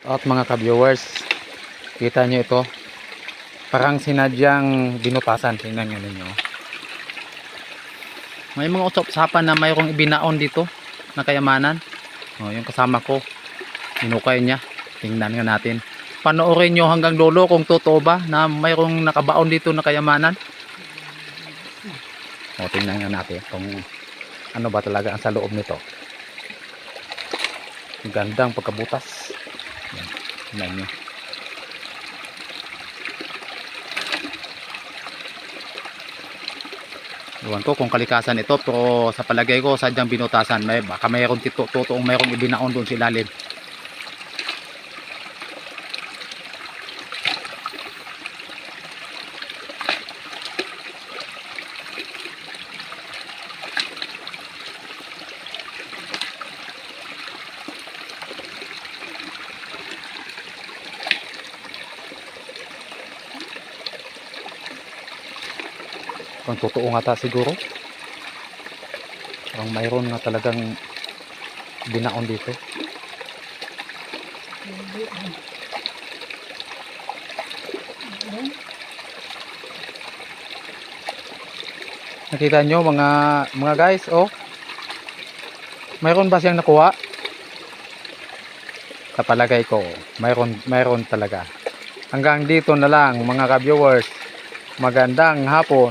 At mga ka-viewers, kita nyo ito, parang sinadyang binutasan. Tingnan nyo ninyo. May mga usap-usapan na mayroong ibinaon dito na kayamanan. Yung kasama ko, inukay niya. Tingnan nga natin. Panoorin nyo hanggang dulo kung totoo ba na mayroong nakabaon dito na kayamanan. Tingnan nga natin kung ano ba talaga ang sa loob nito. Gandang pagkabutas. Tingnan nyo. Iwan ko kung kalikasan ito, pero sa palagay ko sadyang binutasan. Baka mayroong totoong mayroong ibinaon doon sa ilalim. Kung totoo nga ta siguro, parang mayroon nga talagang binaon dito. Nakita nyo mga guys, mayroon ba siyang nakuha? Sa palagay ko mayroon talaga. Hanggang dito na lang mga ka-viewers, magandang hapon.